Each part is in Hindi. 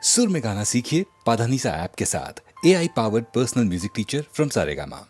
सुर में गाना सीखिए पाधानीसा ऐप के साथ। AI powered personal music teacher from Saregama.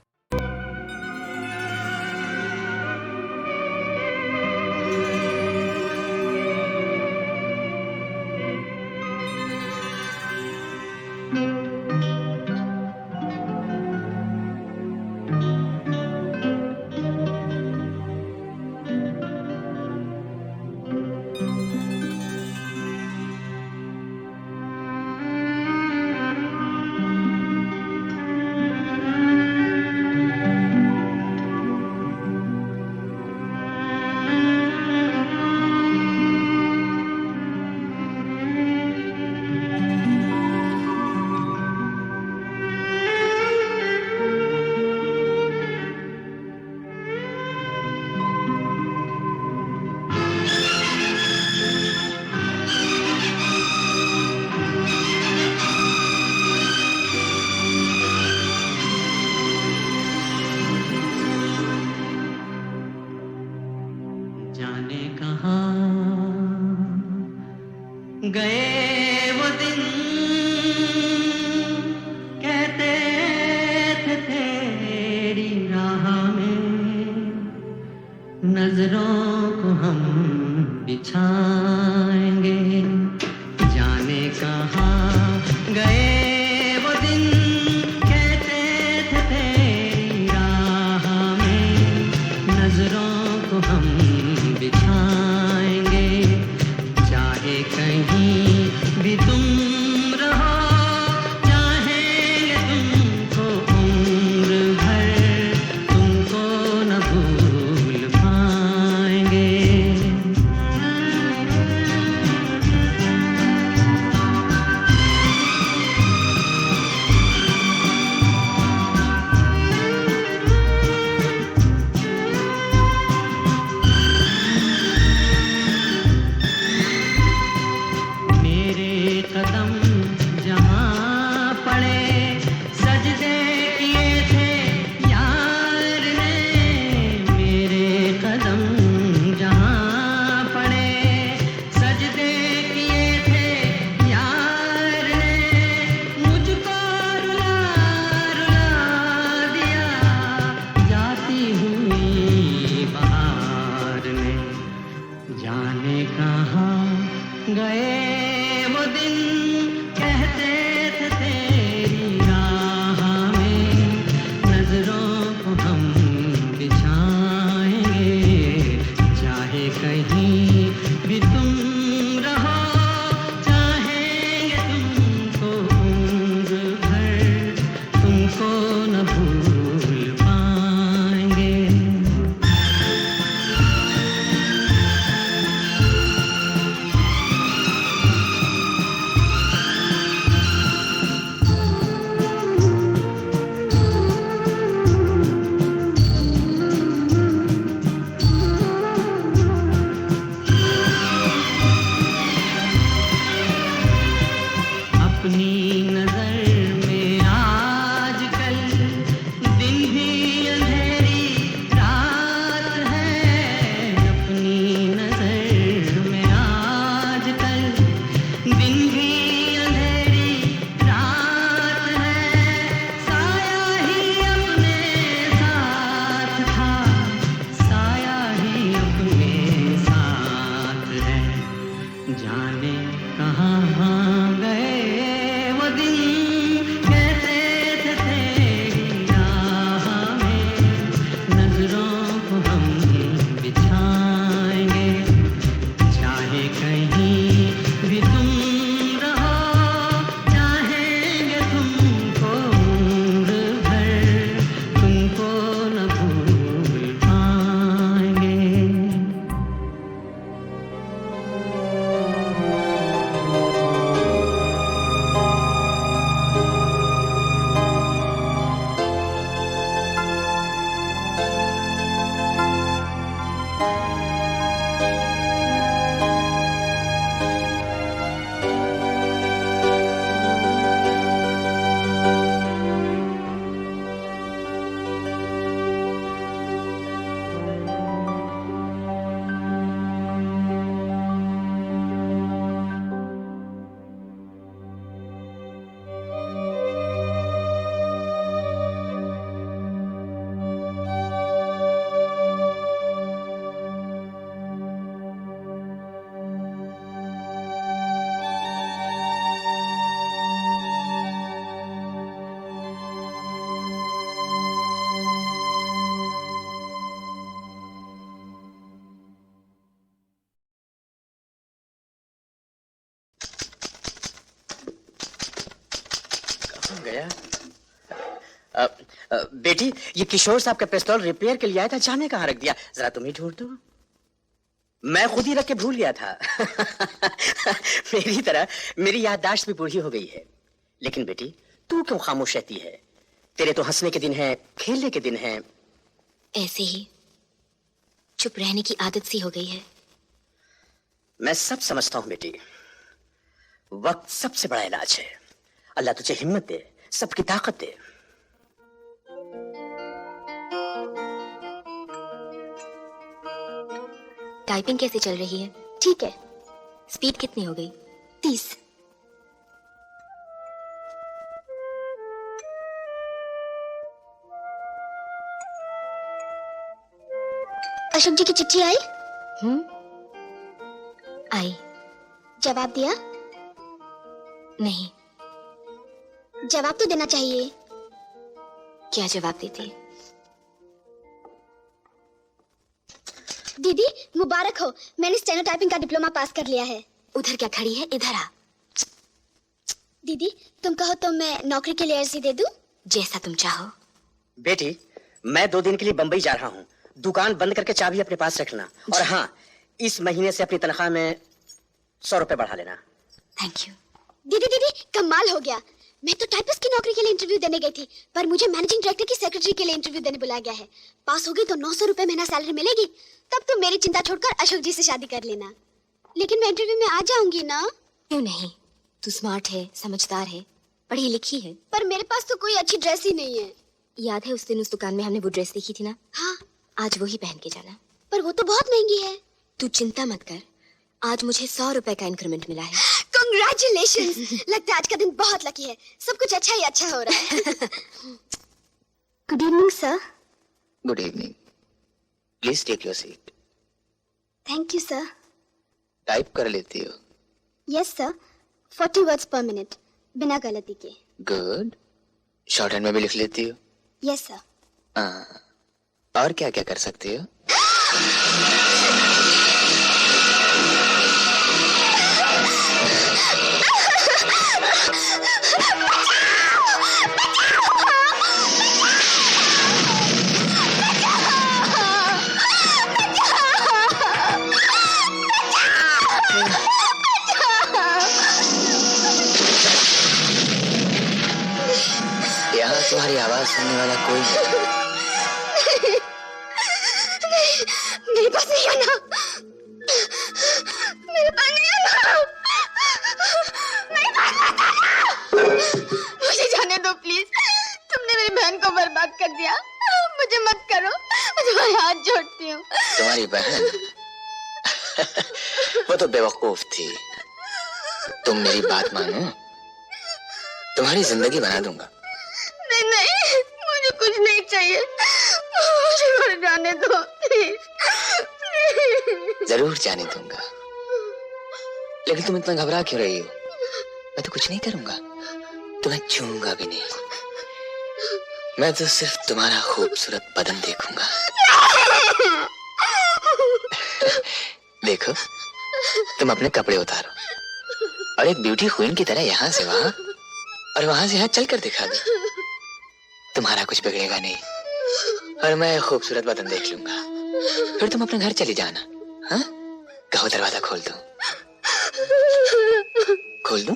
जाने कहाँ गए वो दिन, कहते थे तेरी राह में नजरों को हम बिछाएंगे। जाने कहाँ गए वो दिन, कहते थे तेरी राह में नजरों को हम बिछाएंगे। चाहे कहीं भी तुम रहो, चाहेंगे तुमको उम्र भर, तुमको न भूल पाएंगे। कदम जहाँ पड़े सजदे किए थे यार ने, मेरे कदम जहाँ पड़े सजदे किए थे यार ने, मुझको रुला रुला दिया जाती हुई बहार ने। जाने कहाँ गए वो दिन, गया। बेटी, ये किशोर साहब का पिस्तौल रिपेयर के लिए आया था, जाने कहाँ रख दिया? जरा तुम ही ढूंढ दो। मैं खुद ही रख के भूल गया था। मेरी तरह मेरी याददाश्त भी बूढ़ी हो गई है। लेकिन बेटी, तू क्यों खामोश रहती है? तेरे तो हंसने के दिन है, खेलने के दिन है। ऐसे ही चुप रहने की आदत सी हो गई है। मैं सब समझता हूं बेटी, वक्त सबसे बड़ा इलाज है। अल्लाह तुझे हिम्मत दे, सबकी ताकत दे। टाइपिंग कैसे चल रही है? ठीक है। स्पीड कितनी हो गई? 30। अशोक जी की चिट्ठी आई? आई। जवाब दिया? नहीं। जवाब तो देना चाहिए। क्या जवाब देती? दीदी मुबारक हो, मैंने स्टेनो टाइपिंग का डिप्लोमा पास कर लिया है। उधर क्या खड़ी है, इधर आ। दीदी तुम कहो तो मैं नौकरी के लिए अर्जी दे दूं? जैसा तुम चाहो। बेटी, मैं 2 दिन के लिए बंबई जा रहा हूँ। दुकान बंद करके चाबी अपने पास रखना। और हाँ, इस महीने से अपनी तनख्वाह में 100 रुपए बढ़ा लेना। Thank you. दीदी दीदी कमाल हो गया। मैं तो टाइपिस्ट की नौकरी के लिए इंटरव्यू देने गई थी, पर मुझे मैनेजिंग डायरेक्टर की सेक्रेटरी के लिए इंटरव्यू देने बुलाया गया है। पास हो गई तो 900 रुपए महीना सैलरी मिलेगी। तब तुम मेरी चिंता छोड़कर अशोक जी से शादी कर लेना। लेकिन मैं इंटरव्यू में आ जाऊंगी ना? क्यों नहीं, तू स्मार्ट है, समझदार है, पढ़ी लिखी है। पर मेरे पास तो कोई अच्छी ड्रेस ही नहीं है। याद है उस दिन उस दुकान में हमने वो ड्रेस देखी थी ना? हाँ। आज वही पहन के जाना। पर वो तो बहुत महंगी है। तू चिंता मत कर, आज मुझे 100 रुपए का इंक्रीमेंट मिला है। Congratulations! लगता है आज का दिन बहुत लकी है। सब कुछ अच्छा ही अच्छा हो रहा है। Good evening sir. Good evening. Please take your seat. Thank you sir. Type कर लेती हो? Yes sir, 40 words per minute बिना गलती के। गुड। शॉर्ट हैंड में भी लिख लेती हो? Yes sir. और क्या क्या कर सकती हो? यहाँ तुम्हारी आवाज सुनने वाला कोई नहीं। मेरे पास नहीं आना। मेरे पास नहीं आना। मेरे पास मत आना। मुझे जाने दो प्लीज। तुमने मेरी बहन को बर्बाद कर दिया। मुझे मत करो, मैं तुम्हारे हाथ जोड़ती हूँ। तुम्हारी बहन? वो तो बेवकूफ थी। तुम मेरी बात मानो, तुम्हारी जिंदगी बना दूंगा। नहीं नहीं, मुझे कुछ नहीं चाहिए। मुझे मर जाने दो प्लीज। जरूर जाने दूंगा, लेकिन तुम इतना घबरा क्यों रही हो? मैं तो कुछ नहीं करूंगा, तुम्हें छूऊंगा भी नहीं। मैं तो सिर्फ तुम्हारा खूबसूरत बदन देखूंगा। देखो, तुम अपने कपड़े उतारो और एक ब्यूटी क्वीन की तरह यहाँ से वहां और वहां से यहाँ चलकर दिखा दो। तुम्हारा कुछ बिगड़ेगा नहीं और मैं खूबसूरत बदन देख लूंगा। फिर तुम अपने घर चली जाना। हाँ, कहो दरवाजा खोल दूं? खोल दूं?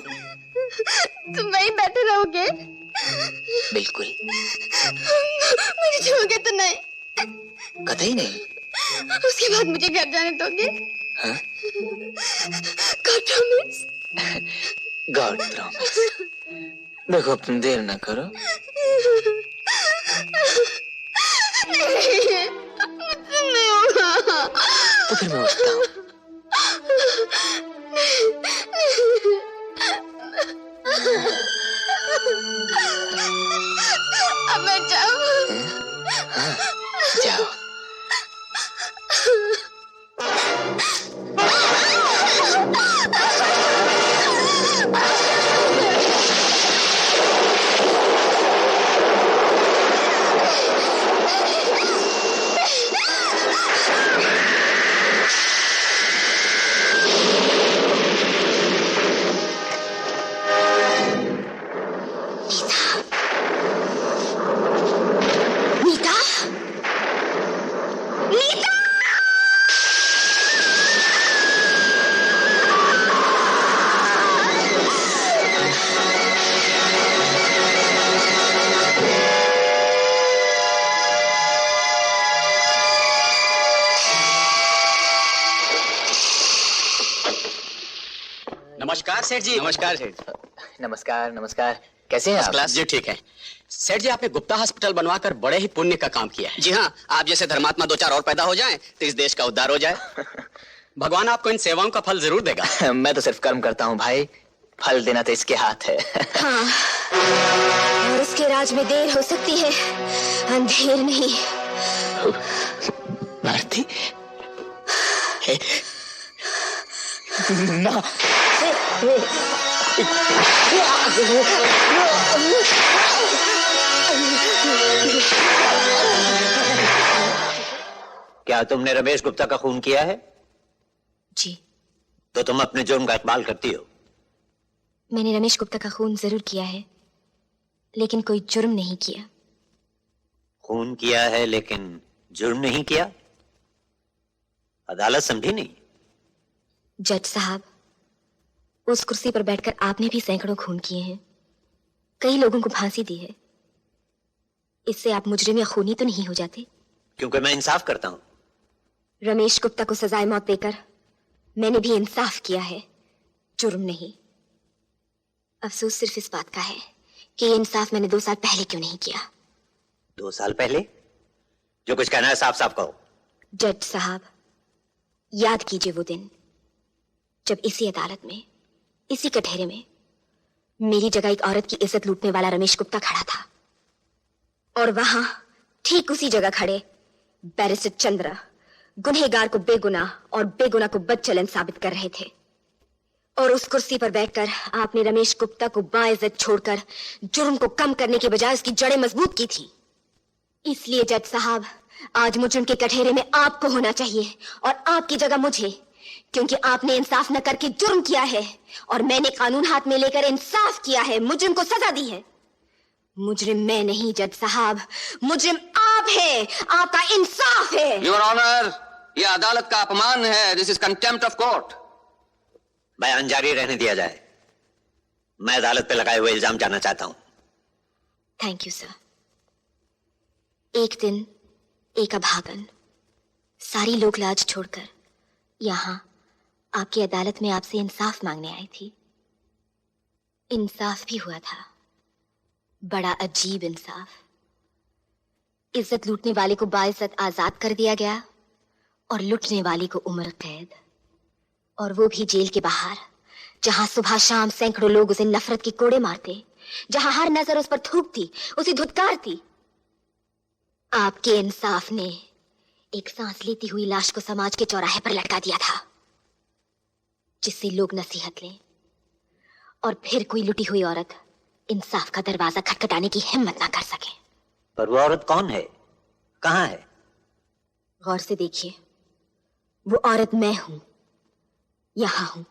तुम वहीं बैठे रहोगे? बिल्कुल। मुझे छोड़ोगे तो नहीं? कतई नहीं। उसके बाद मुझे घर जाने दोगे? हाँ? God promise? God promise. देखो, अब तुम देर ना करो। नहीं, मुझसे नहीं होगा। तो फिर मैं उठता हूँ। अब मैं जाऊँ? हाँ, जाओ। सेठ जी। नमस्कार सेठ। नमस्कार नमस्कार, कैसे हैं फर्स्ट आप? क्लास जी, ठीक है। सेठ जी, आपने गुप्ता हॉस्पिटल बनवाकर बड़े ही पुण्य का काम किया है। जी हाँ, आप जैसे धर्मात्मा दो चार और पैदा हो जाएं तो इस देश का उद्धार हो जाए। भगवान आपको इन सेवाओं का फल जरूर देगा। मैं तो सिर्फ कर्म करता हूँ भाई, फल देना तो इसके हाथ है। हाँ, और उसके राज में देर हो सकती है, अंधेर नहीं। भारती ना, क्या तुमने रमेश गुप्ता का खून किया है? जी, तो तुम अपने जुर्म का इकबाल करती हो। मैंने रमेश गुप्ता का खून जरूर किया है, लेकिन कोई जुर्म नहीं किया। खून किया है लेकिन जुर्म नहीं किया? अदालत समझी नहीं। जज साहब, उस कुर्सी पर बैठकर आपने भी सैकड़ों खून किए हैं, कई लोगों को फांसी दी है। इससे आप मुजरिम या खूनी तो नहीं हो जाते? क्योंकि मैं इंसाफ करता हूं। रमेश गुप्ता को सजाए मौत देकर मैंने भी इंसाफ किया है, जुर्म नहीं। अफसोस सिर्फ इस बात का है कि ये इंसाफ मैंने 2 साल पहले क्यों नहीं किया। 2 साल पहले? जो कुछ कहना है साफ साफ कहो। जज साहब, याद कीजिए वो दिन जब इसी अदालत में, इसी कटहरे में मेरी जगह एक औरत की इज्जत लूटने वाला रमेश गुप्ता खड़ा था, और वहां ठीक उसी जगह खड़े बैरिस्टर चंद्र गुनहगार को बेगुनाह और बेगुनाह को बदचलन साबित कर रहे थे। और उस कुर्सी पर बैठकर आपने रमेश गुप्ता को बाइज्जत छोड़कर जुर्म को कम करने के बजाय उसकी जड़ें मजबूत की थी। इसलिए जज साहब, आज मुजरिम के कटहरे में आपको होना चाहिए और आपकी जगह मुझे, क्योंकि आपने इंसाफ न करके जुर्म किया है और मैंने कानून हाथ में लेकर इंसाफ किया है, मुजरिम को सजा दी है। मुजरिम मैं नहीं जज साहब, मुजरिम आप है, आपका इंसाफ है। योर ऑनर, यह अदालत का अपमान है। This is contempt of court. बयान जारी रहने दिया जाए। मैं अदालत पे लगाए हुए इल्जाम जानना चाहता हूं। Thank you sir. एक दिन एक अभागन सारी लोक लाज छोड़कर यहां आपकी अदालत में आपसे इंसाफ मांगने आई थी। इंसाफ भी हुआ था, बड़ा अजीब इंसाफ। इज्जत लूटने वाले को बाइज्जत आजाद कर दिया गया और लुटने वाले को उम्र कैद, और वो भी जेल के बाहर, जहां सुबह शाम सैकड़ों लोग उसे नफरत के कोड़े मारते, जहां हर नजर उस पर थूकती, उसे धुतकारती। आपके इंसाफ ने एक सांस लेती हुई लाश को समाज के चौराहे पर लटका दिया था, जिससे लोग नसीहत लें और फिर कोई लुटी हुई औरत इंसाफ का दरवाजा खटखटाने की हिम्मत ना कर सके। पर वो औरत कौन है, कहां है? गौर से देखिए, वो औरत मैं हूं, यहां हूं।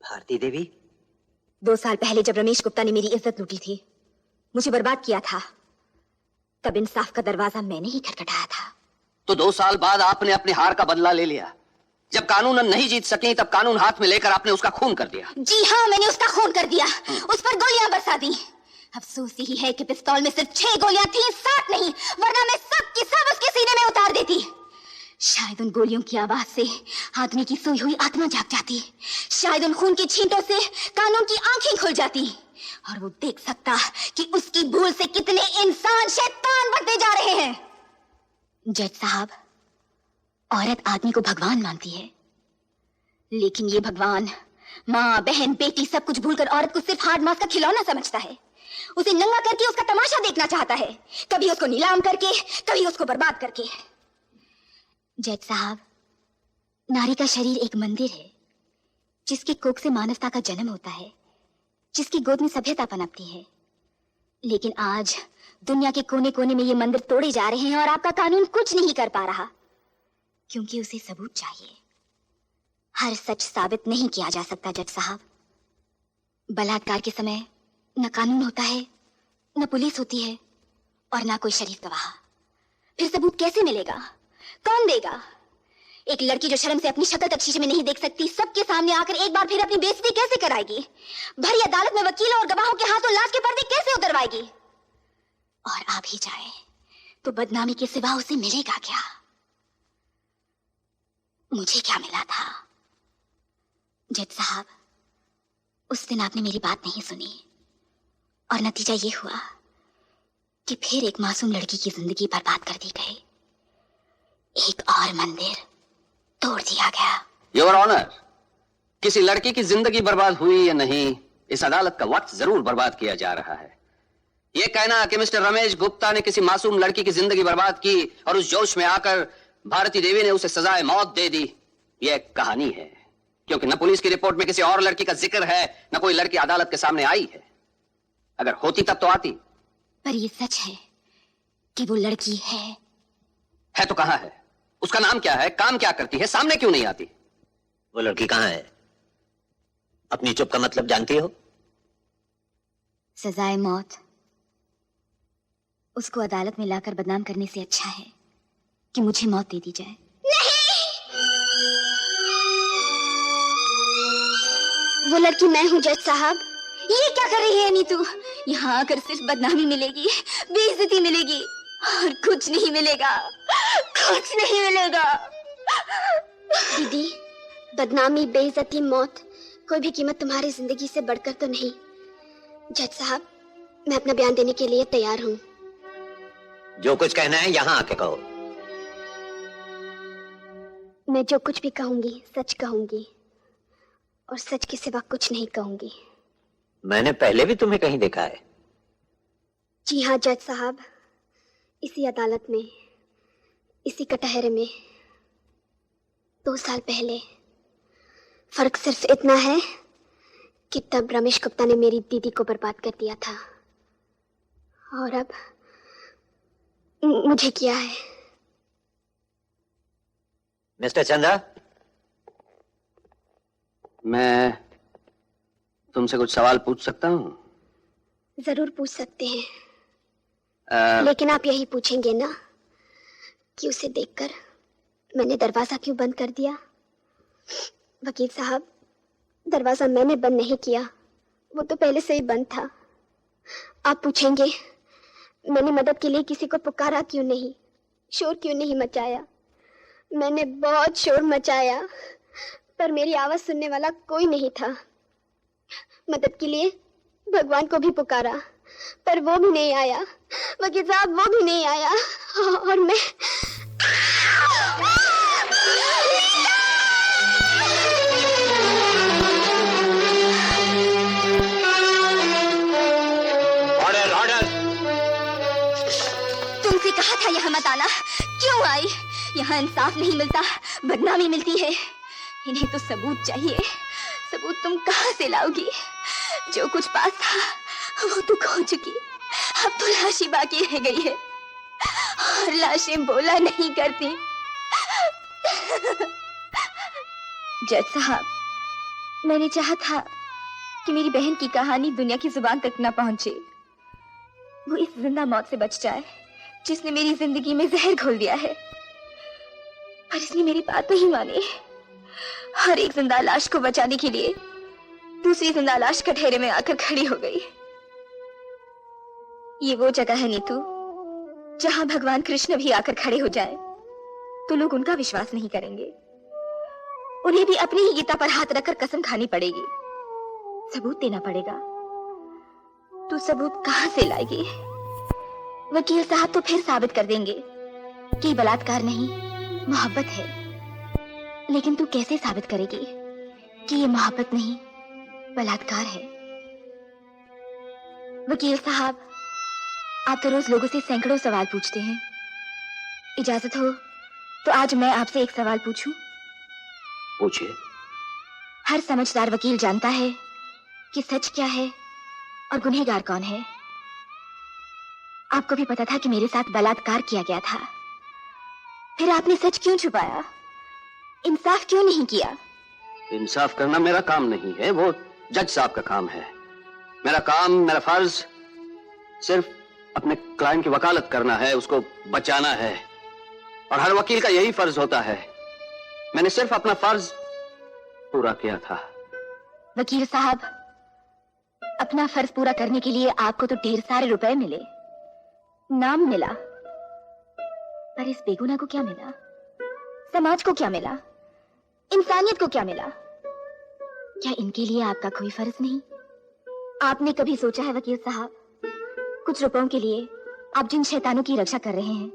भारती देवी? 2 साल पहले जब रमेश गुप्ता ने मेरी इज्जत लूटी थी, मुझे बर्बाद किया था, तब इंसाफ का दरवाजा मैंने ही खटखटाया था। तो 2 साल बाद आपने अपनी हार का बदला ले लिया। जब कानूनन नहीं जीत सकी, तब कानून हाथ में लेकर आपने उसका खून कर दिया। जी हाँ, मैंने उसका खून कर दिया, उस पर गोलियां बरसा दी। अफसोस यही है कि पिस्तौल में सिर्फ 6 गोलियां थी, 7 नहीं, वरना मैं सब की सब उसके सीने में उतार देती। शायद उन गोलियों की आवाज से आदमी की सोई हुई आत्मा जाग जाती, शायद उन खून की छींटों से कानून की आंखें खुल जाती, और वो देख सकता कि उसकी भूल से कितने इंसान शैतान बनते जा रहे हैं। जज साहब, औरत आदमी को भगवान मानती है, लेकिन ये भगवान माँ, बहन, बेटी सब कुछ भूलकर औरत को सिर्फ हार्ड मास का खिलौना समझता है। उसे नंगा करके उसका तमाशा देखना चाहता है, कभी उसको नीलाम करके, कभी उसको बर्बाद करके। जज साहब, नारी का शरीर एक मंदिर है, जिसकी कोख से मानवता का जन्म होता है, जिसकी गोद में सभ्यता पनपती है। लेकिन आज दुनिया के कोने कोने में ये मंदिर तोड़े जा रहे हैं और आपका कानून कुछ नहीं कर पा रहा, क्योंकि उसे सबूत चाहिए। हर सच साबित नहीं किया जा सकता जज साहब। बलात्कार के समय न कानून होता है, न पुलिस होती है, और ना कोई शरीफ गवाह। फिर सबूत कैसे मिलेगा, कौन देगा? एक लड़की जो शर्म से अपनी शक्ल तक शीशे में नहीं देख सकती, सबके सामने आकर एक बार फिर अपनी बेइज्जती कैसे कराएगी? भरी अदालत में वकीलों और गवाहों के हाथों लाश के पर्दे कैसे उतरवाएगी? और आ भी जाए तो बदनामी के सिवा उसे मिलेगा क्या? मुझे क्या मिला था? जज साहब, उस दिन आपने मेरी बात नहीं सुनी और नतीजा ये हुआ कि फिर एक मासूम लड़की की जिंदगी बर्बाद कर दी गई। एक और मंदिर तोड़ दिया गया। योर ऑनर, किसी लड़की की जिंदगी बर्बाद हुई या नहीं, इस अदालत का वक्त जरूर बर्बाद किया जा रहा है। यह कहना कि मिस्टर रमेश गुप्ता ने किसी मासूम लड़की की जिंदगी बर्बाद की और उस जोश में आकर भारती देवी ने उसे सजाए मौत दे दी, यह एक कहानी है, क्योंकि न पुलिस की रिपोर्ट में किसी और लड़की का जिक्र है, न कोई लड़की अदालत के सामने आई है। अगर होती तब तो आती। पर ये सच है कि वो लड़की है तो कहां है? उसका नाम क्या है? काम क्या करती है? सामने क्यों नहीं आती? वो लड़की कहाँ है? अपनी चुप का मतलब जानती हो? सजाए मौत। उसको अदालत में लाकर बदनाम करने से अच्छा है कि मुझे मौत दे दी जाए। वो लड़की मैं हूँ जज साहब। ये क्या कर रही है नीतू? यहाँ आकर सिर्फ बदनामी मिलेगी, बेइज्जती मिलेगी और कुछ नहीं मिलेगा, कुछ नहीं मिलेगा। दीदी, बदनामी, बेइज्जती, मौत, कोई भी कीमत तुम्हारी जिंदगी से बढ़कर तो नहीं। जज साहब, मैं अपना बयान देने के लिए तैयार हूँ। जो कुछ कहना है यहाँ आके कहो। मैं जो कुछ भी कहूंगी सच कहूंगी और सच के सिवा कुछ नहीं कहूंगी। मैंने पहले भी तुम्हें कहीं देखा है। जी हाँ जज साहब, इसी अदालत में, इसी कटहरे में 2 साल पहले। फर्क सिर्फ इतना है कि तब रमेश गुप्ता ने मेरी दीदी को बर्बाद कर दिया था और अब मुझे किया है। मिस्टर चंद्रा, मैं तुमसे कुछ सवाल पूछ सकता हूँ? जरूर पूछ सकते हैं, लेकिन आप यही पूछेंगे ना कि उसे देखकर मैंने दरवाजा क्यों बंद कर दिया? वकील साहब, दरवाजा मैंने बंद नहीं किया, वो तो पहले से ही बंद था। आप पूछेंगे मैंने मदद के लिए किसी को पुकारा क्यों नहीं, शोर क्यों नहीं मचाया? मैंने बहुत शोर मचाया पर मेरी आवाज सुनने वाला कोई नहीं था। मदद के लिए भगवान को भी पुकारा पर वो भी नहीं आया। वकील साहब, वो भी नहीं आया और मैं तुमसे कहा था यहाँ मत आना, क्यों आई? यहाँ इंसाफ नहीं मिलता, बदनामी मिलती है। इन्हें तो सबूत चाहिए। सबूत तुम कहाँ से लाओगी? जो कुछ पास था वो तो खो चुकी, अब तो लाश ही बाकी रह गई है और लाशें बोला नहीं करती। जज साहब, मैंने चाहा था कि मेरी बहन की कहानी दुनिया की जुबान तक न पहुंचे। वो इस जिंदा मौत से बच जाए जिसने मेरी जिंदगी में जहर घोल दिया है, पर इसने मेरी बात नहीं मानी। हर एक जिंदा लाश को बचाने के लिए दूसरी जिंदा लाश कटहरे में आकर खड़ी हो गई। ये वो जगह है नीतू जहां भगवान कृष्ण भी आकर खड़े हो जाए तो लोग उनका विश्वास नहीं करेंगे। उन्हें भी अपनी ही गीता पर हाथ रखकर कसम खानी पड़ेगी, सबूत देना पड़ेगा। तू सबूत कहां से लाएगी? वकील साहब तो फिर साबित कर देंगे कि बलात्कार नहीं मोहब्बत है, लेकिन तू कैसे साबित करेगी कि ये मोहब्बत नहीं बलात्कार है? वकील साहब, आप तो रोज लोगों से सैकड़ों सवाल पूछते हैं। इजाजत हो तो आज मैं आपसे एक सवाल पूछूं? पूछिए। हर समझदार वकील जानता है कि सच क्या है और गुनहगार कौन है। आपको भी पता था कि मेरे साथ बलात्कार किया गया था, फिर आपने सच क्यों छुपाया? इंसाफ क्यों नहीं किया? इंसाफ करना मेरा काम नहीं है, वो जज साहब का काम है। मेरा काम, मेरा फर्ज सिर्फ अपने क्लाइंट की वकालत करना है, उसको बचाना है, और हर वकील का यही फर्ज होता है। मैंने सिर्फ अपना फर्ज पूरा किया था। वकील साहब, अपना फर्ज पूरा करने के लिए आपको तो ढेर सारे रुपए मिले, नाम मिला, पर इस बेगुनाह को क्या मिला? समाज को क्या मिला? इंसानियत को क्या मिला? क्या इनके लिए आपका कोई फर्ज नहीं? आपने कभी सोचा है वकील साहब, कुछ रुपयों के लिए आप जिन शैतानों की रक्षा कर रहे हैं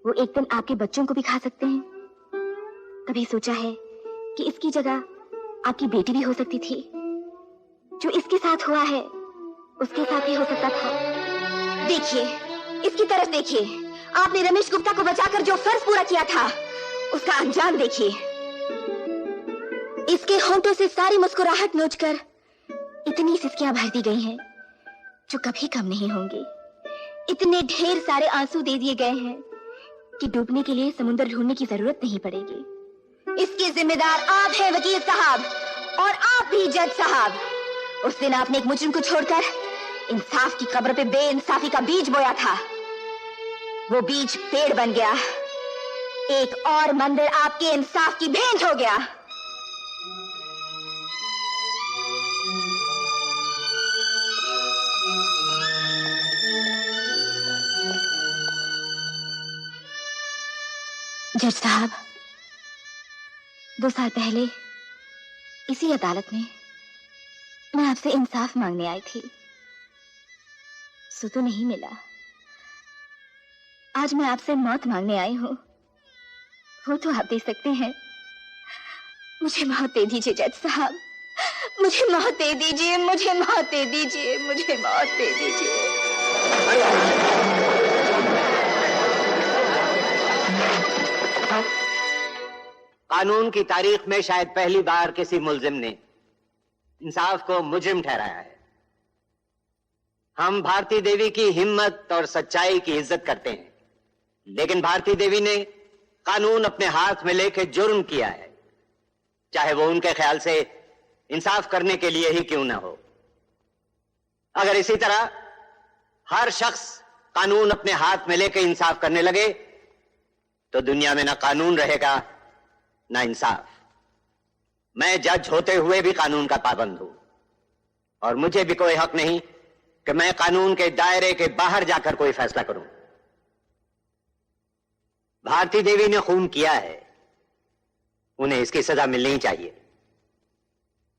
वो एक दिन आपके बच्चों को भी खा सकते हैं? कभी सोचा है कि इसकी जगह आपकी बेटी भी हो सकती थी? जो इसके साथ हुआ है उसके साथ ही हो सकता था। देखिए, इसकी तरफ देखिए। आपने रमेश गुप्ता को बचाकर जो फर्ज पूरा किया था उसका अंजाम देखिए। इसके होंठों से सारी मुस्कुराहट नोचकर इतनी सिसकियां भर दी गई हैं जो कभी कम नहीं होंगी। इतने ढेर सारे आंसू दे दिए गए हैं कि डूबने के लिए समुद्र ढूंढने की जरूरत नहीं पड़ेगी। इसके जिम्मेदार आप हैं वकील साहब, और आप भी जज साहब। उस दिन आपने एक मुजरिम को छोड़कर इंसाफ की कब्र पे बेइंसाफी का बीज बोया था। वो बीज पेड़ बन गया। एक और मंदिर आपके इंसाफ की भेंट हो गया। जज साहब, 2 साल पहले इसी अदालत में मैं आपसे इंसाफ मांगने आई थी। सो तो नहीं मिला। आज मैं आपसे मौत मांगने आई हूं। वो तो आप दे सकते हैं। मुझे मौत दे दीजिए जज साहब, मुझे मौत दे दीजिए, मुझे मौत दे दीजिए, मुझे मौत दे दीजिए। कानून की तारीख में शायद पहली बार किसी मुल्जिम ने इंसाफ को मुजरिम ठहराया है। हम भारती देवी की हिम्मत और सच्चाई की इज्जत करते हैं, लेकिन भारती देवी ने कानून अपने हाथ में लेकर जुर्म किया है, चाहे वो उनके ख्याल से इंसाफ करने के लिए ही क्यों ना हो। अगर इसी तरह हर शख्स कानून अपने हाथ में लेकर इंसाफ करने लगे तो दुनिया में ना कानून रहेगा ना इंसाफ। मैं जज होते हुए भी कानून का पाबंद हूं, और मुझे भी कोई हक नहीं कि मैं कानून के दायरे के बाहर जाकर कोई फैसला करूं। भारती देवी ने खून किया है, उन्हें इसकी सजा मिलनी चाहिए,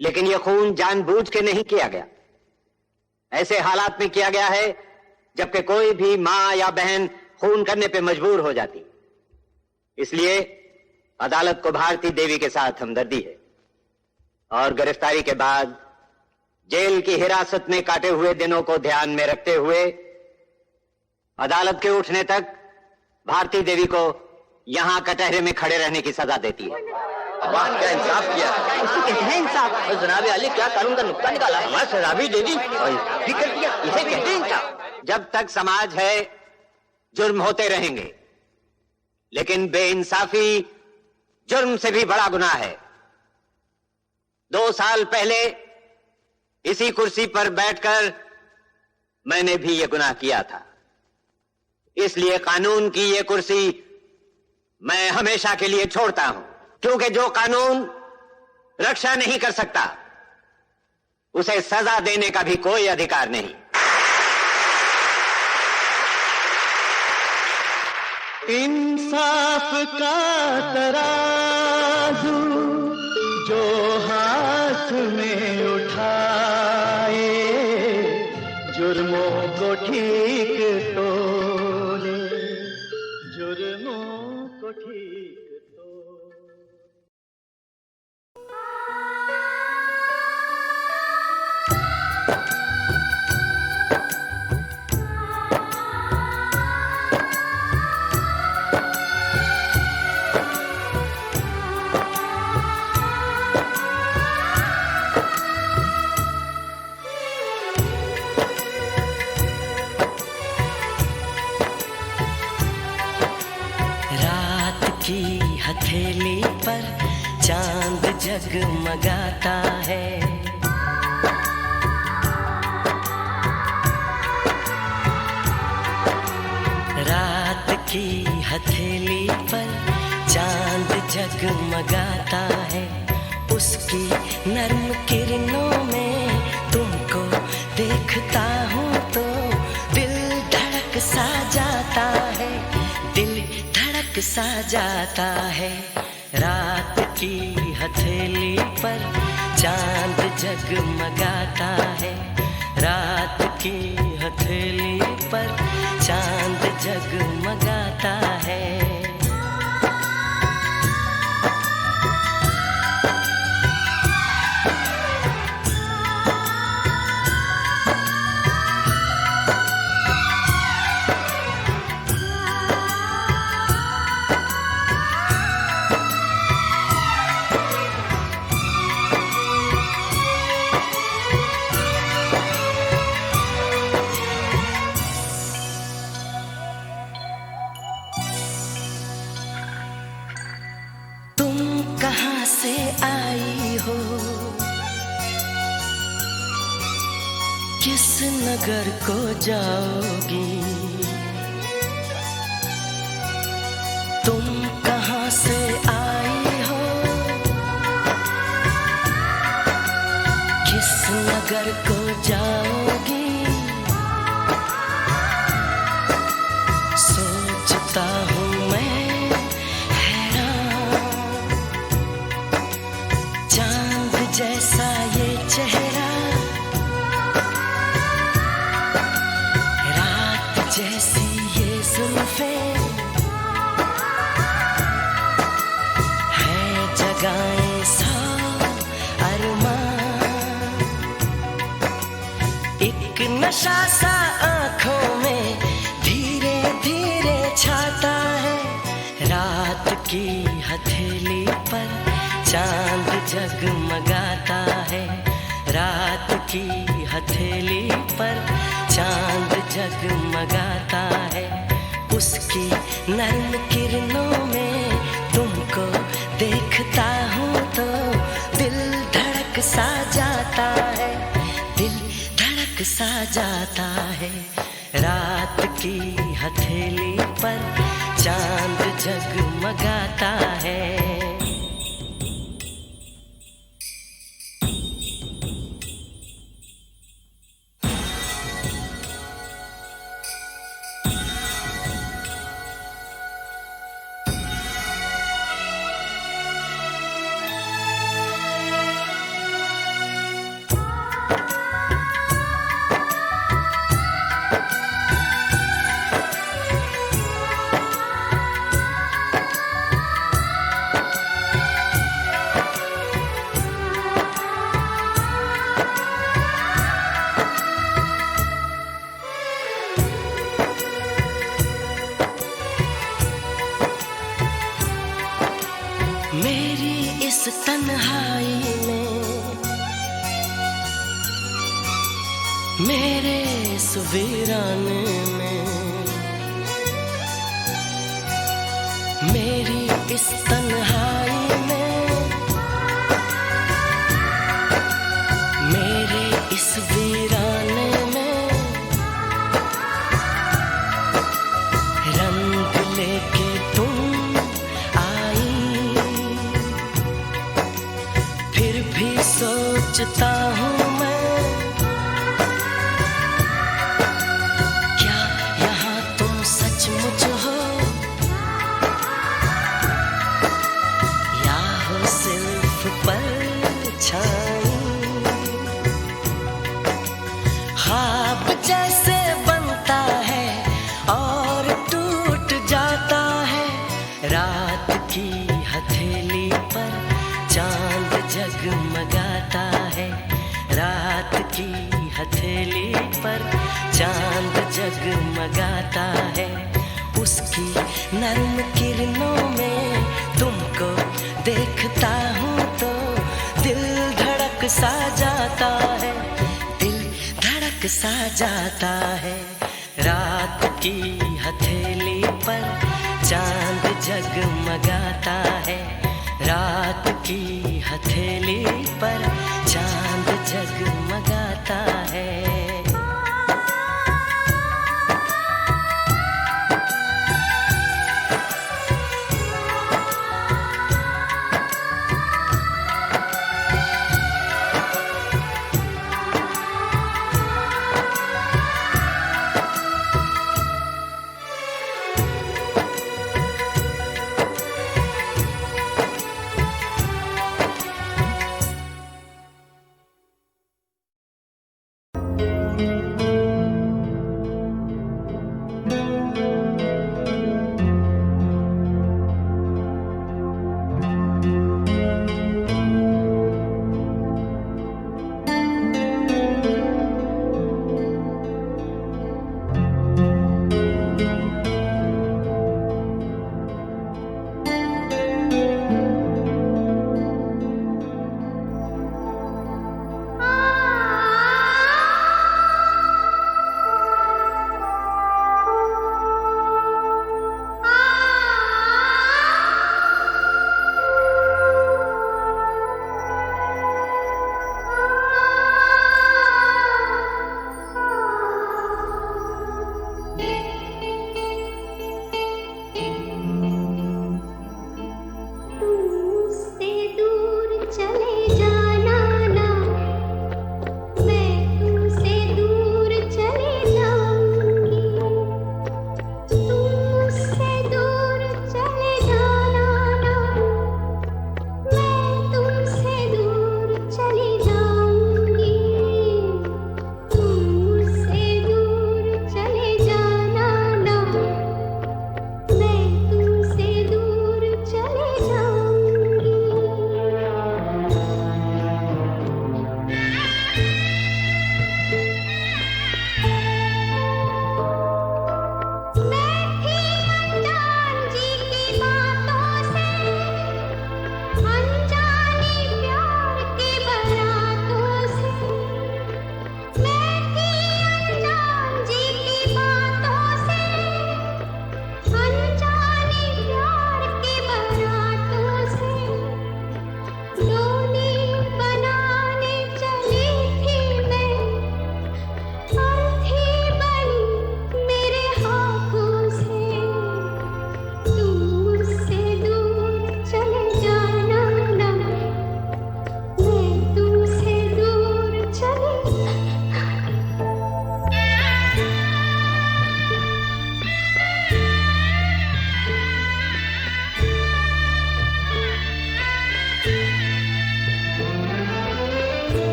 लेकिन यह खून जानबूझ के नहीं किया गया। ऐसे हालात में किया गया है जबकि कोई भी मां या बहन खून करने पे मजबूर हो जाती। इसलिए अदालत को भारती देवी के साथ हमदर्दी है, और गिरफ्तारी के बाद जेल की हिरासत में काटे हुए दिनों को ध्यान में रखते हुए अदालत के उठने तक भारती देवी को यहां कटहरे में खड़े रहने की सजा देती है। वाह, क्या इंसाफ किया। इसको कहते हैं इंसाफ। जनाब अली, क्या कानून का नुक्ता निकाला है। सजा भी दे दी और ठीक कर दिया। इसे कहते हैं इंसाफ। जब तक समाज है जुर्म होते रहेंगे, लेकिन बेइंसाफी जुर्म से भी बड़ा गुनाह है। 2 साल पहले इसी कुर्सी पर बैठकर मैंने भी यह गुनाह किया था। इसलिए कानून की यह कुर्सी मैं हमेशा के लिए छोड़ता हूं, क्योंकि जो कानून रक्षा नहीं कर सकता उसे सजा देने का भी कोई अधिकार नहीं। इंसाफ का तराजू जो हाथ में उठाए, जुर्मों को ठीक तोले, जुर्मों को ठीक तोले। हथेली पर चांद जगमगाता है, रात की हथेली पर चांद जगमगाता है। उसकी नर्म किरणों में तुमको देखता हूँ तो दिल धड़क सा जाता है, दिल धड़क सा जाता है। रात की हथेली पर चांद जगमगाता है। रात की हथेली पर चांद जगमगाता है। कहाँ से आई हो, किस नगर को जाओगी, तुम कहाँ से आई हो, किस नगर को जाओगी। सोचता हूँ मैं जैसा ये चेहरा, रात जैसी ये जुल्फें, है जगाएं सौ अरमान। एक नशा सा आँखों में धीरे धीरे छाता है। रात की हथेली पर चांद जगमगाता है। रात की हथेली पर चांद जगमगाता है। उसकी नर्म किरणों में तुमको देखता हूँ तो दिल धड़क सा जाता है, दिल धड़क सा जाता है। रात की हथेली पर चांद जगमगाता है। मेरी इस तन्हाई में, मेरे इस वीराने में, मेरी इस तन्हाई में, मेरे इस वीराने में, रंग लेके तुम सोचता हूँ मैं, क्या यहाँ तुम सचमुच हो या हो सिर्फ परछाई। ख्वाब जैसे बनता है और टूट जाता है। रात की हथेली पर चांद जगमगाता है। रात की हथेली पर चांद जगमगाता है। उसकी नर्म किरणों में तुमको देखता हूँ तो दिल धड़क सा जाता है, दिल धड़क सा जाता है। रात की हथेली पर चांद जगमगाता है। रात की हथेली पर चांद जगमगाता है।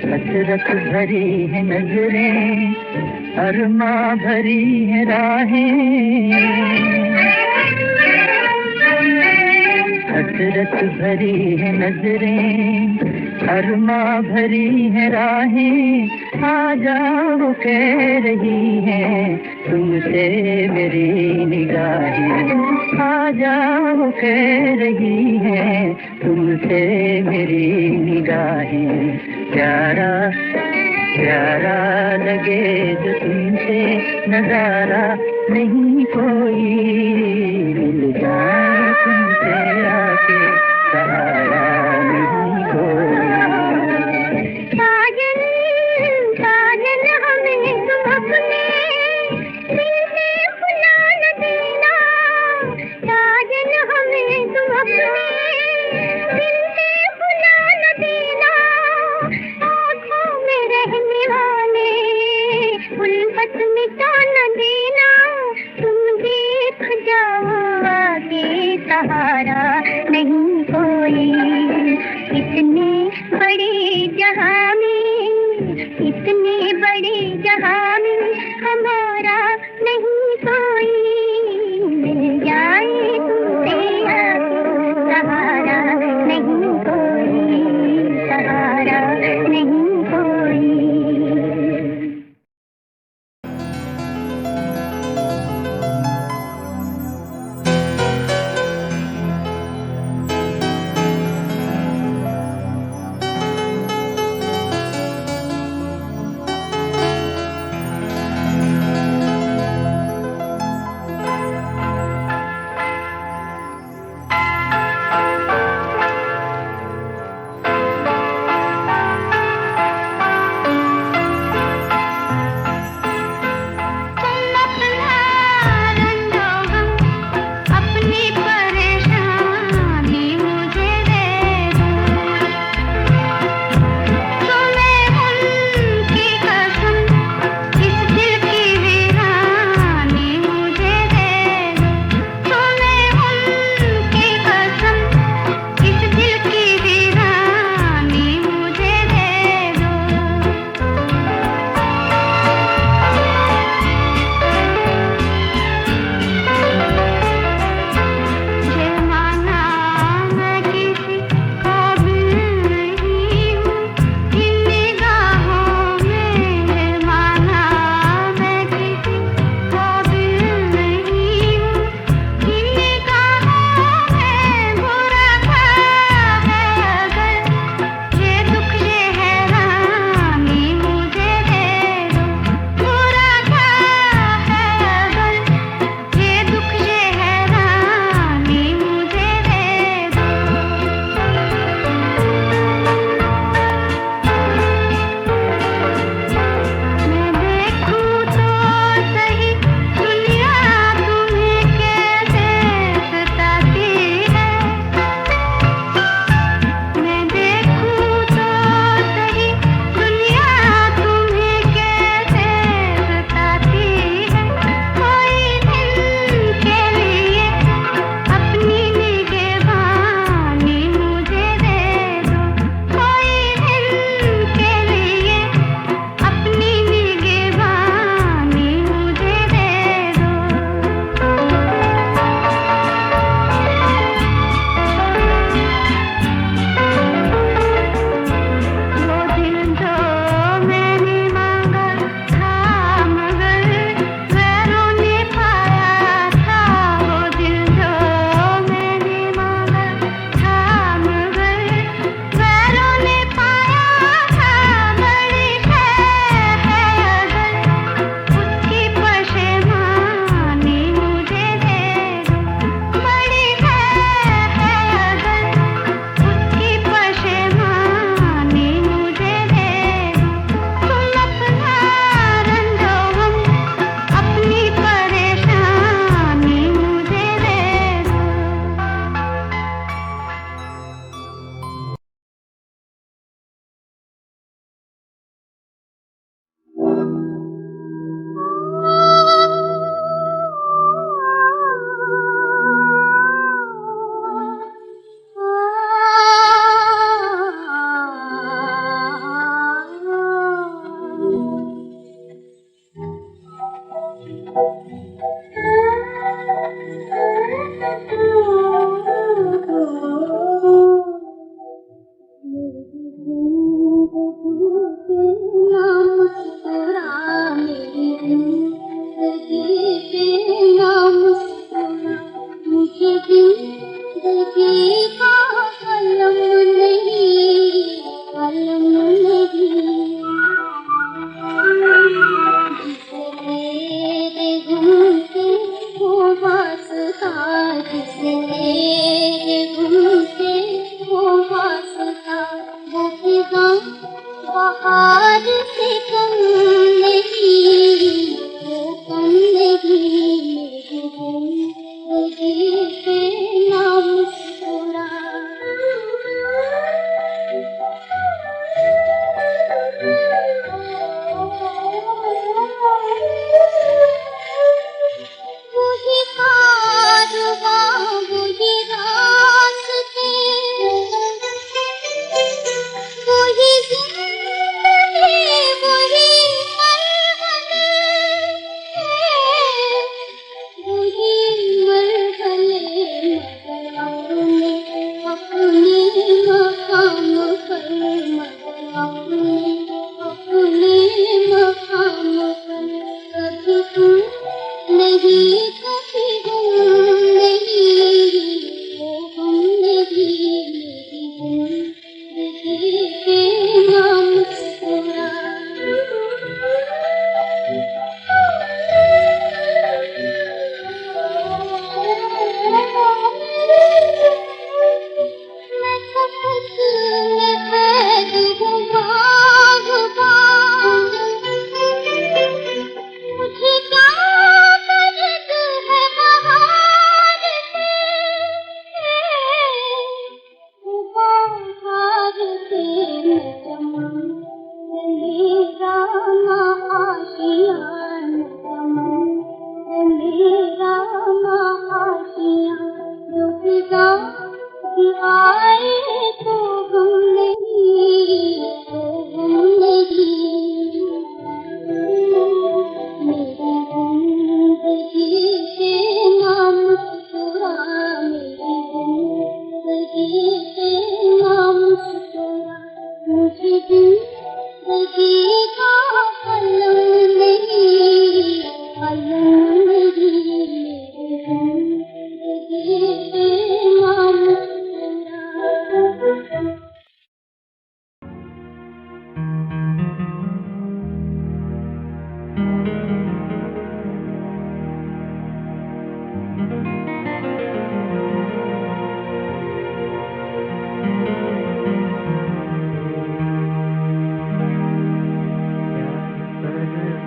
हसरत भरी है नजरें, अरमा भरी है राहें, हसरत भरी है नजरें, अरमा भरी है राहें, आ जाओ कह रही है तुमसे मेरी निगाहें, आ जाओ कह रही है तुमसे मेरी निगाहें। प्यारा प्यारा लगे जो तुमसे नजारा नहीं कोई, मिल जाए तुमसे आके सहारा नहीं कोई। साजन साजन हमें तुम अपने दिल से भुला न देना, साजन हमें तुम अपने दिल से भुला न देना, आँखों में रहने वाले उल्फत मिटा न देना, तुम देख जाओ आगे सहारा नहीं कोई। इतने बड़े जहां में, इतने बड़े जहां में हमारा नहीं कोई, मिल जाए तुमसे आके सहारा नहीं कोई, सहारा नहीं कोई। जिंदगी का कलम नहीं, कलम नहीं, जिसे तेरे गुम से वो वास्ता, जिसे तेरे गुम से वो वास्ता, वो फिजा बहार से कम नहीं, वो कम नहीं, मेरी जिंदगी पे ना मुस्कुरा। वही कारवां, वही रास्ते, वही जिंदगी, वही मरहले, वही मरहले, मगर अपने मकाम पर, मगर अपने मकाम पर, कभी तुम नहीं, कभी हम नहीं, वो हम नहीं, मेरी जिंदगी पे ना मुस्कुरा। मैं खपत में कैद हूँ बाग़बान, मुझे क्या दर्द है बहार से, वो बहार से मैं चमन, मेरा ना आशियाँ, चमन मेरा ना आशियाँ, जो फिजा भी आए तो गम नहीं, तो गम नहीं, मेरी जिंदगी पे ना मुस्कुरा, मेरी जिंदगी पे ना मुस्कुरा, मुझे जिंदगी का कलम नहीं, कलम नहीं, मेरी जिंदगी पे ना मुस्कुरा।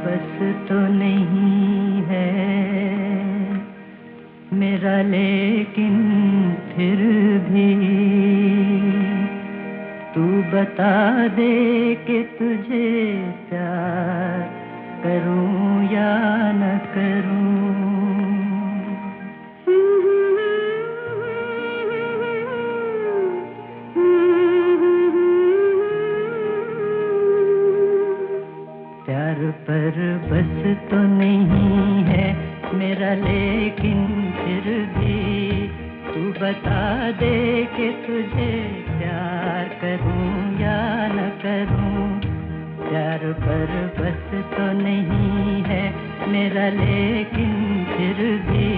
बस तो नहीं है मेरा, लेकिन फिर भी तू बता दे कि तुझे प्यार करूं या न करूं। प्यार पर बस तो नहीं है मेरा, लेकिन फिर भी तू बता दे कि तुझे प्यार करूं या न करूं। प्यार पर बस तो नहीं है मेरा, लेकिन फिर भी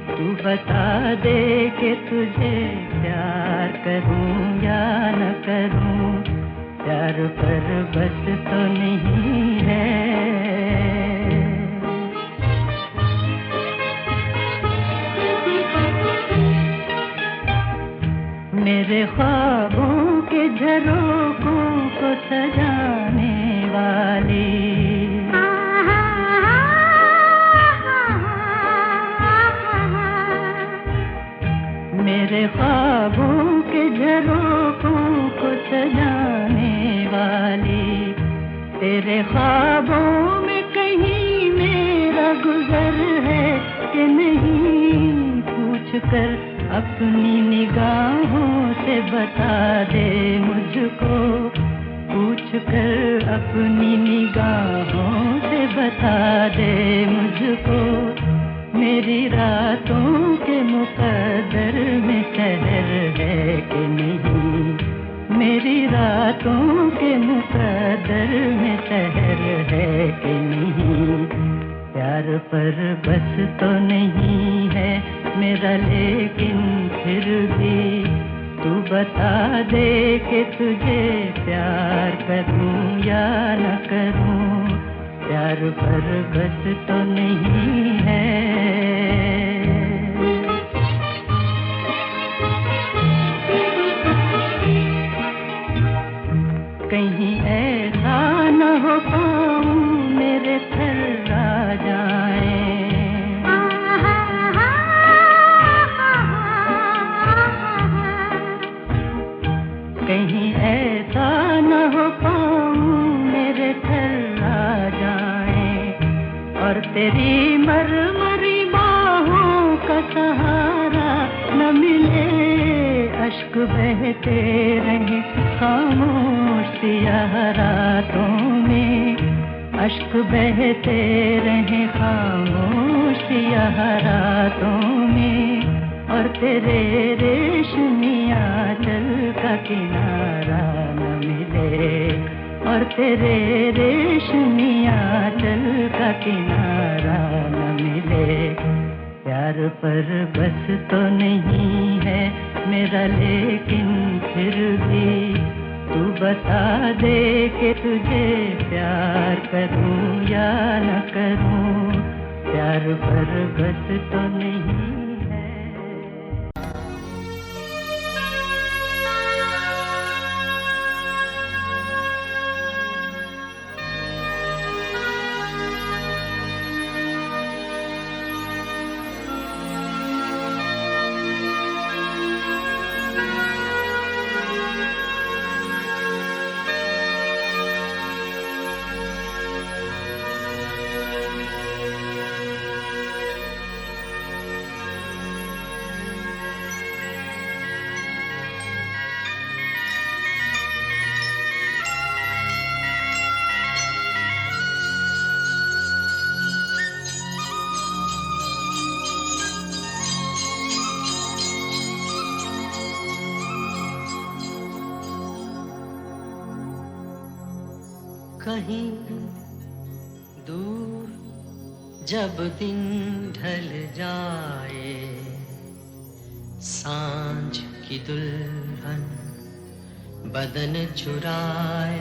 तू बता दे कि तुझे प्यार करूं या न करूं। प्यार पर बस तो नहीं है। मेरे ख्वाबों के झरोखों को सजाने वाली, मेरे ख्वाबों के झरोखों को सजाने वाली, तेरे ख्वाबों में कहीं मेरा गुजर है कि नहीं, पूछ कर अपनी निगाहों से बता दे मुझको, पूछ कर अपनी निगाहों से बता दे मुझको। मेरी रातों के मुकद्दर में शहर है कि नहीं, मेरी रातों के मुकद्दर में शहर है कि नहीं। प्यार पर बस तो नहीं है मेरा, मेरा लेकिन फिर भी तू बता दे कि तुझे प्यार करूं या न करूं, प्यार पर बस तो नहीं है। कहीं ऐसा न हो पाऊं मेरे थर्रा जाए, कहीं ऐसा न हो पाऊं मेरे थर्रा जाए, और तेरी मरमरी बाहों का सहारा न मिले, अश्क बहते रहे खामोश सियाह रातों में, अश्क बहते रहे खामोश सियाह रातों में, और तेरे रेशमिया चल का किनारा न मिले, और तेरे रेशमिया चल का किनारा न मिले, प्यार पर बस तो नहीं है मेरा लेकिन फिर भी तू बता दे कि तुझे प्यार करूं या न करूं, प्यार पर बस तो नहीं है। कहीं दूर जब दिन ढल जाए, सांझ की दुल्हन बदन चुराए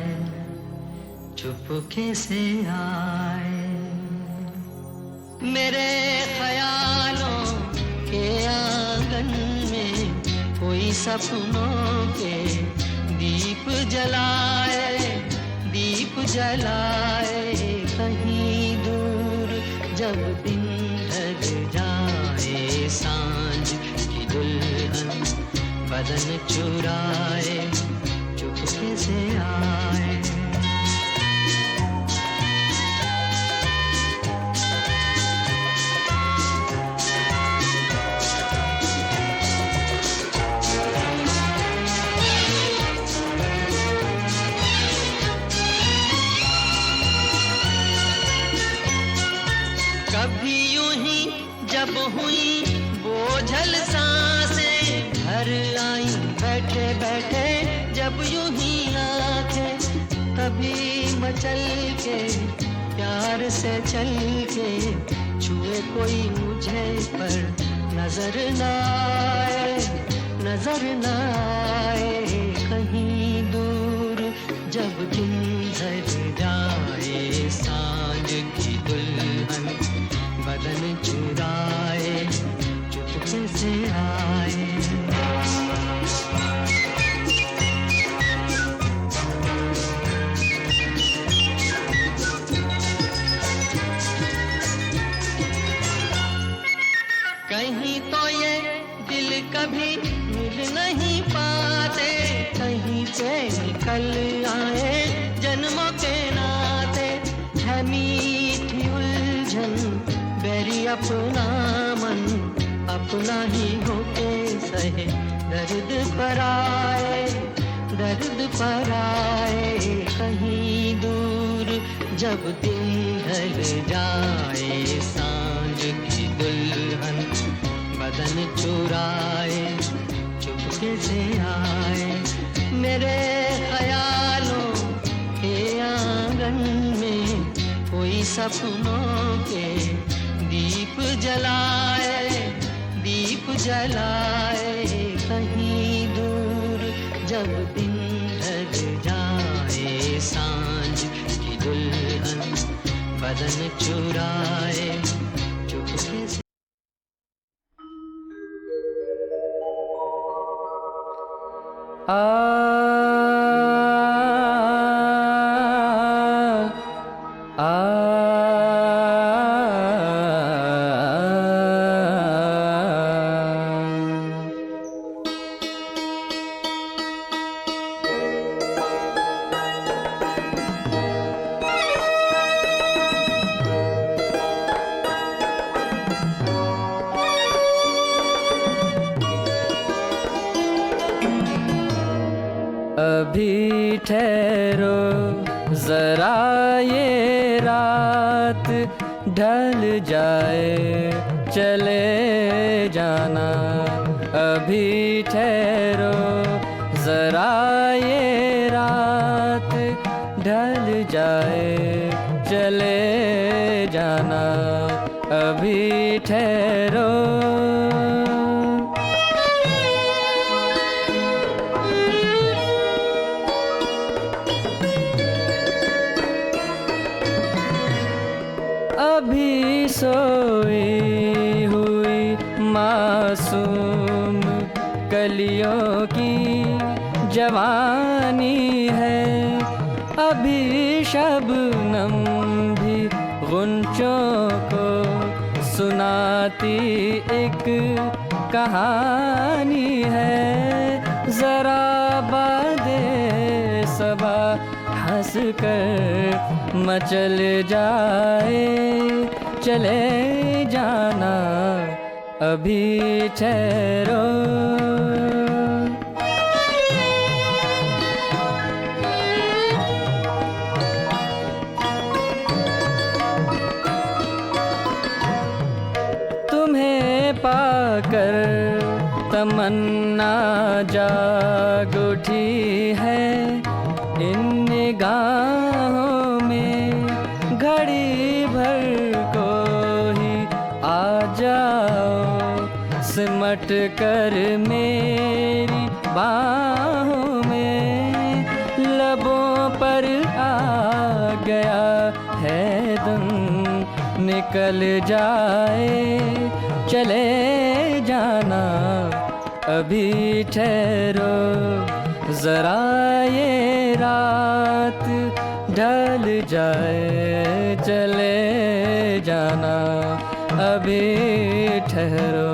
चुपके से आए, मेरे ख्यालों के आंगन में कोई सपनों के दीप जलाए, दीप जलाए। कहीं दूर जब दिन ढल जाए, सांझ की दुल्हन बदन चुराए चुपके से आए। कभी यूं ही जब हुई बोझल सांसें भर आई, बैठे बैठे जब यूं ही आंखें, तभी मचल के प्यार से चल के छुए कोई मुझे पर नजर न आए, नजर न आए। कहीं दूर जब दिन ढल जाए, सांझ की दुल्हन बदन चुराए चुपके से आए। कहीं तो ये दिल कभी मिल नहीं पाते, कहीं से निकल आए जन्मों के नाते। है मीठी उलझन बेरी अपना मन, अपना ही होके सहे दर्द पर आए, दर्द पर आए। कहीं दूर जब दिन ढल जाए, सांझ की दुल्हन बदन चुराए चुपके से आए। मेरे ख्यालों के आंगन में कोई सपनों के दीप जलाए, दीप जलाए कहीं दूर, जब दिन ढल जाए सांझ की दुल्हन बदन चुराए चुपके से। अभी ठहरो जरा ये रात ढल जाए चले जाना। अभी ठहरो जरा ये रात ढल जाए चले जाना। अभी ठहरो। अभी सोई हुई मासूम कलियों की जवानी है। अभी शबनम भी गुंचों को सुनाती एक कहानी है। जरा बादे सबा हंस कर मचल जाए चले जाना। अभी ठहरो। तुम्हें पाकर तमन्ना जाग उठी है। इन निगाहों में घड़ी भर को ही आ जाओ सिमट कर मेरी बाहों में। लबों पर आ गया है दम निकल जाए चले जाना। अभी ठहरो जरा ये रात ढल जाए चले जाना। अभी ठहरो।